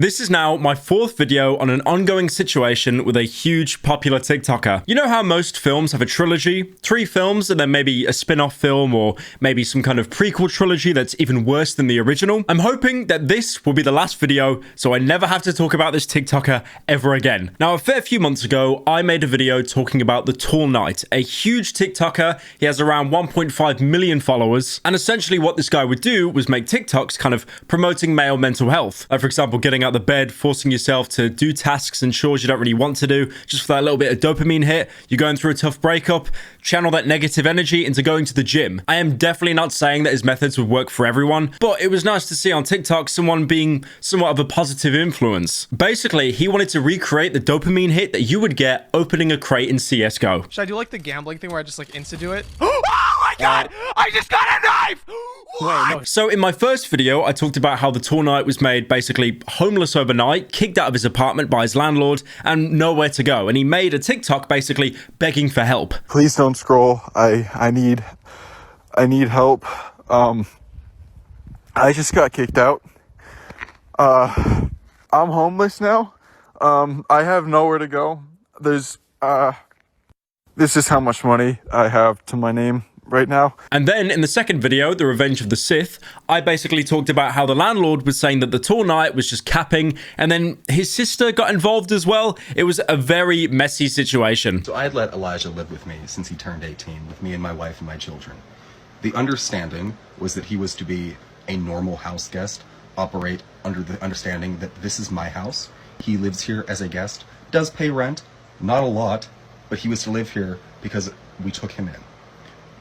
This is now my fourth video on an ongoing situation with a huge popular TikToker. You know how most films have a trilogy? 3 films and then maybe a spin-off film or maybe some kind of prequel trilogy that's even worse than the original? I'm hoping that this will be the last video so I never have to talk about this TikToker ever again. Now, a fair few months ago, I made a video talking about the Tall Knight, a huge TikToker. He has around 1.5 million followers. And essentially what this guy would do was make TikToks kind of promoting male mental health. Like, for example, getting out the bed, forcing yourself to do tasks and chores you don't really want to do, just for that little bit of dopamine hit. You're going through a tough breakup, channel that negative energy into going to the gym. I am definitely not saying that his methods would work for everyone, but it was nice to see on TikTok someone being somewhat of a positive influence. Basically, he wanted to recreate the dopamine hit that you would get opening a crate in CSGO. Should I do like the gambling thing where I just like insta-do it? Oh my god! I just got a knife! Wait, no. So in my first video, I talked about how the Tall Knight was made basically homeless overnight, kicked out of his apartment by his landlord, and nowhere to go. And he made a TikTok basically begging for help. Please don't scroll. I need help. I just got kicked out. I'm homeless now. I have nowhere to go. This is how much money I have to my name right now. And then in the second video, The Revenge of the Sith, I basically talked about how the landlord was saying that the Tall Knight was just capping, and then his sister got involved as well. It was a very messy situation. So I had let Elijah live with me since he turned 18, with me and my wife and my children. The understanding was that he was to be a normal house guest, operate under the understanding that this is my house. He lives here as a guest, does pay rent, not a lot, but he was to live here because we took him in.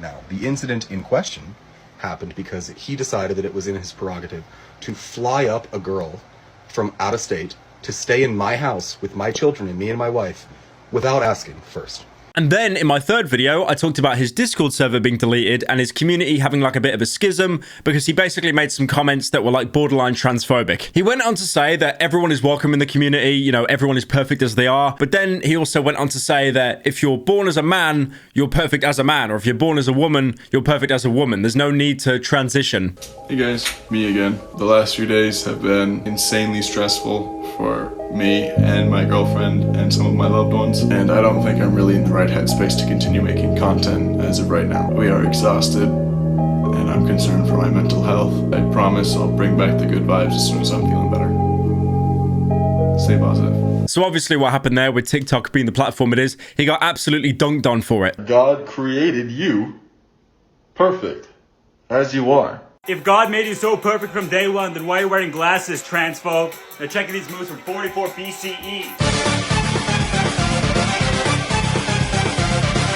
Now, the incident in question happened because he decided that it was in his prerogative to fly up a girl from out of state to stay in my house with my children and me and my wife without asking first. And then in my third video, I talked about his Discord server being deleted and his community having like a bit of a schism because he basically made some comments that were like borderline transphobic. He went on to say that everyone is welcome in the community, you know, everyone is perfect as they are. But then he also went on to say that if you're born as a man, you're perfect as a man. Or if you're born as a woman, you're perfect as a woman. There's no need to transition. Hey guys, me again. The last few days have been insanely stressful for me and my girlfriend and some of my loved ones, and I don't think I'm really in the right headspace to continue making content as of right now. We are exhausted and I'm concerned for my mental health. I promise I'll bring back the good vibes as soon as I'm feeling better. Stay positive. So obviously what happened there with TikTok being the platform it is, he got absolutely dunked on for it. God created you perfect as you are. If God made you so perfect from day one, then why are you wearing glasses, transphobe? They're checking these moves from 44 BCE.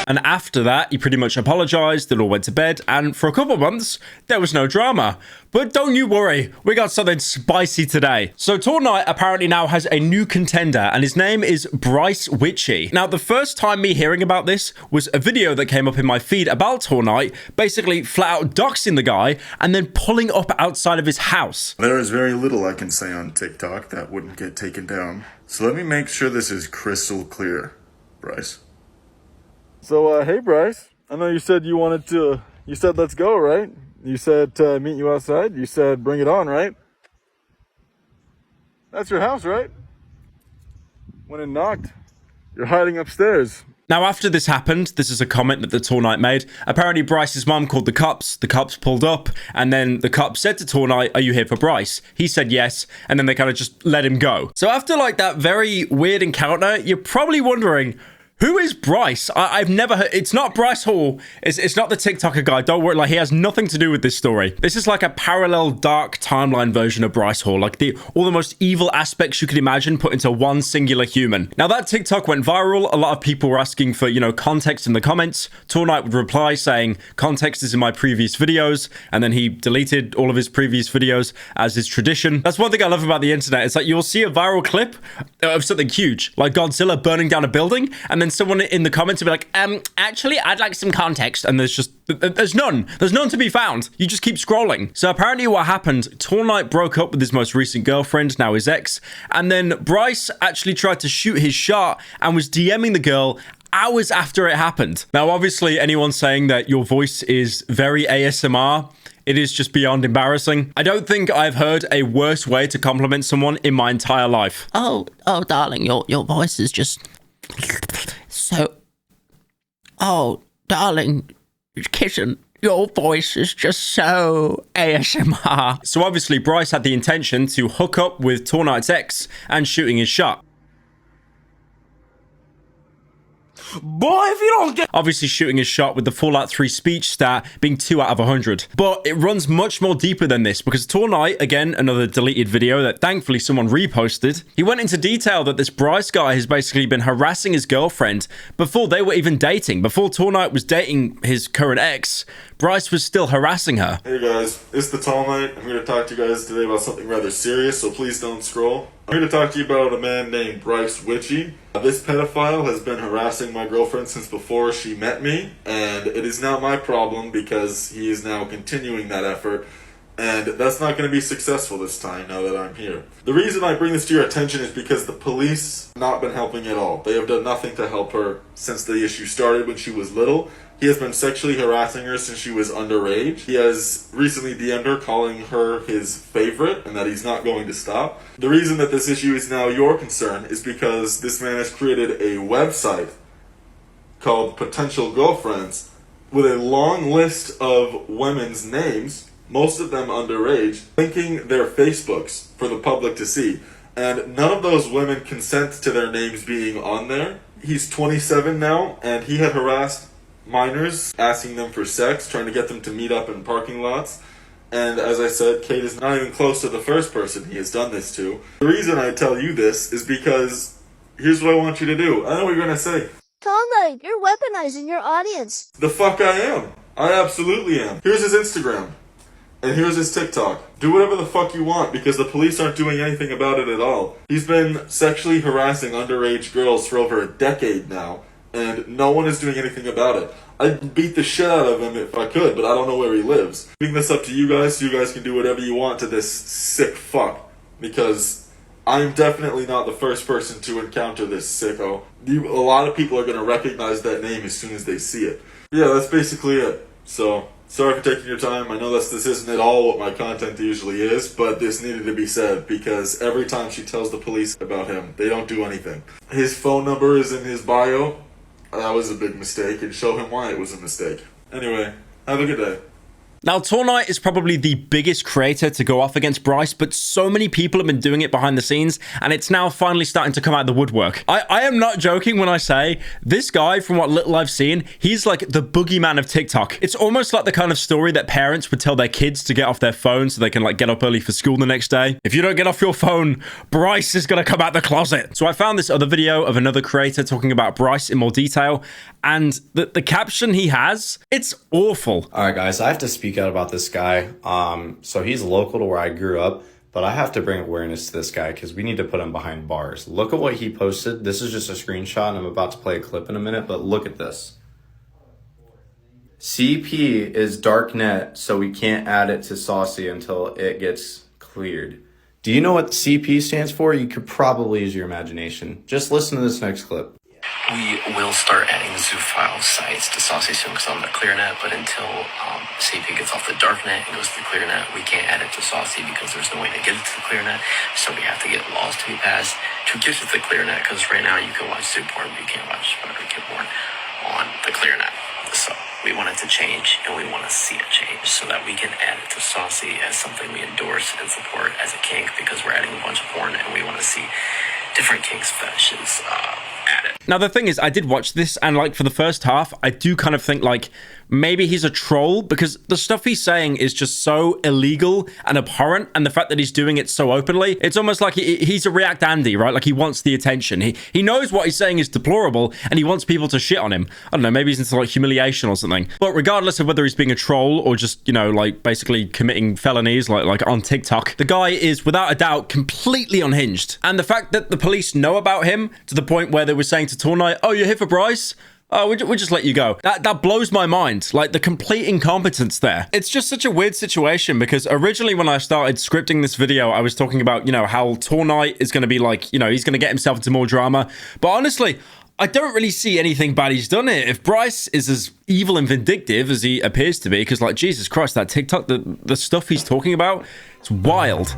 And after that, he pretty much apologized, it all went to bed, and for a couple of months, there was no drama. But don't you worry, we got something spicy today. So Tall Knight apparently now has a new contender, and his name is Bryce Witchey. Now, the first time me hearing about this was a video that came up in my feed about Tall Knight, basically flat out doxing the guy, and then pulling up outside of his house. There is very little I can say on TikTok that wouldn't get taken down. So let me make sure this is crystal clear, Bryce. So, hey Bryce, I know you said you said let's go, right? You said meet you outside. You said bring it on, right? That's your house, right? When it knocked, you're hiding upstairs. Now, after this happened, this is a comment that the Tall Knight made. Apparently, Bryce's mum called the cops pulled up, and then the cops said to Tall Knight, "Are you here for Bryce?" He said yes, and then they kind of just let him go. So after like that very weird encounter, you're probably wondering, who is Bryce? I've never heard. It's not Bryce Hall. It's not the TikToker guy. Don't worry. Like, he has nothing to do with this story. This is like a parallel dark timeline version of Bryce Hall. Like all the most evil aspects you could imagine put into one singular human. Now, that TikTok went viral. A lot of people were asking for, you know, context in the comments. Tall Knight would reply saying, context is in my previous videos. And then he deleted all of his previous videos as his tradition. That's one thing I love about the internet. It's like you'll see a viral clip of something huge, like Godzilla burning down a building, and then someone in the comments will be like, actually, I'd like some context. And there's none to be found. You just keep scrolling. So apparently what happened, Tall Knight broke up with his most recent girlfriend, now his ex. And then Bryce actually tried to shoot his shot and was DMing the girl hours after it happened. Now, obviously, anyone saying that your voice is very ASMR It is just beyond embarrassing. I don't think I've heard a worse way to compliment someone in my entire life. Oh, darling, your voice is just so... Oh, darling, kitten, your voice is just so ASMR. So obviously Bryce had the intention to hook up with Tornight's ex and shooting his shot. Boy, if you don't get... Obviously shooting his shot with the Fallout 3 speech stat being 2 out of 100. But it runs much more deeper than this because Tornight, again, another deleted video that thankfully someone reposted, he went into detail that this Bryce guy has basically been harassing his girlfriend before they were even dating. Before Tornight was dating his current ex, Bryce was still harassing her. Hey guys, it's the Tall Knight. I'm here to talk to you guys today about something rather serious, so please don't scroll. I'm here to talk to you about a man named Bryce Witchey. This pedophile has been harassing my girlfriend since before she met me, and it is now my problem because he is now continuing that effort, and that's not going to be successful this time now that I'm here. The reason I bring this to your attention is because the police have not been helping at all. They have done nothing to help her since the issue started when she was little. He has been sexually harassing her since she was underage. He has recently DM'd her calling her his favorite and that he's not going to stop. The reason that this issue is now your concern is because this man has created a website called Potential Girlfriends with a long list of women's names, most of them underage, linking their Facebooks for the public to see. And none of those women consent to their names being on there. He's 27 now, and he had harassed minors, asking them for sex, trying to get them to meet up in parking lots. And as I said, Kate is not even close to the first person he has done this to. The reason I tell you this is because here's what I want you to do. I know what you're going to say. Tall Knight, you're weaponizing your audience. The fuck I am. I absolutely am. Here's his Instagram. And here's his TikTok. Do whatever the fuck you want because the police aren't doing anything about it at all. He's been sexually harassing underage girls for over a decade now, and no one is doing anything about it. I'd beat the shit out of him if I could, but I don't know where he lives. I'm leaving this up to you guys so you guys can do whatever you want to this sick fuck, because I'm definitely not the first person to encounter this sicko. A lot of people are going to recognize that name as soon as they see it. Yeah, that's basically it. So, sorry for taking your time. I know this isn't at all what my content usually is, but this needed to be said because every time she tells the police about him, they don't do anything. His phone number is in his bio. That was a big mistake, and show him why it was a mistake. Anyway, have a good day. Now, Tornight is probably the biggest creator to go off against Bryce, but so many people have been doing it behind the scenes, and it's now finally starting to come out of the woodwork. I am not joking when I say this guy, from what little I've seen, he's like the boogeyman of TikTok. It's almost like the kind of story that parents would tell their kids to get off their phone so they can like get up early for school the next day. If you don't get off your phone, Bryce is gonna come out the closet. So I found this other video of another creator talking about Bryce in more detail, and the caption he has, it's awful. All right, guys, I have to speak out about this guy. So he's local to where I grew up, but I have to bring awareness to this guy because we need to put him behind bars. Look at what he posted. This is just a screenshot, and I'm about to play a clip in a minute, but look at this. CP is darknet, so we can't add it to Saucy until it gets cleared. Do you know what CP stands for? You could probably use your imagination. Just listen to this next clip. We will start adding Zoofile sites to Saucy soon because I'm on the ClearNet, but until CP gets off the darknet and goes to the ClearNet, we can't add it to Saucy because there's no way to get it to the ClearNet. So we have to get laws to be passed to get it to the ClearNet because right now you can watch Zoo porn, but you can't watch Whatever Kid porn on the ClearNet. So we want it to change and we want to see it change so that we can add it to Saucy as something we endorse and support as a kink because we're adding a bunch of porn and we want to see different kinks, fetishes, added. Now, the thing is, I did watch this, and like for the first half, I do kind of think like maybe he's a troll because the stuff he's saying is just so illegal and abhorrent, and the fact that he's doing it so openly, it's almost like he's a React Andy, right? Like he wants the attention. He knows what he's saying is deplorable, and he wants people to shit on him. I don't know, maybe he's into like humiliation or something. But regardless of whether he's being a troll or just, you know, like basically committing felonies like on TikTok, the guy is without a doubt completely unhinged. And the fact that the police know about him to the point where they were saying to Tornight, oh, you're here for Bryce? Oh, we'll just let you go. That blows my mind. Like the complete incompetence there. It's just such a weird situation because originally when I started scripting this video, I was talking about, you know, how Tornight is going to be like, you know, he's going to get himself into more drama. But honestly, I don't really see anything bad he's done here. If Bryce is as evil and vindictive as he appears to be, because like, Jesus Christ, that TikTok, the stuff he's talking about, it's wild.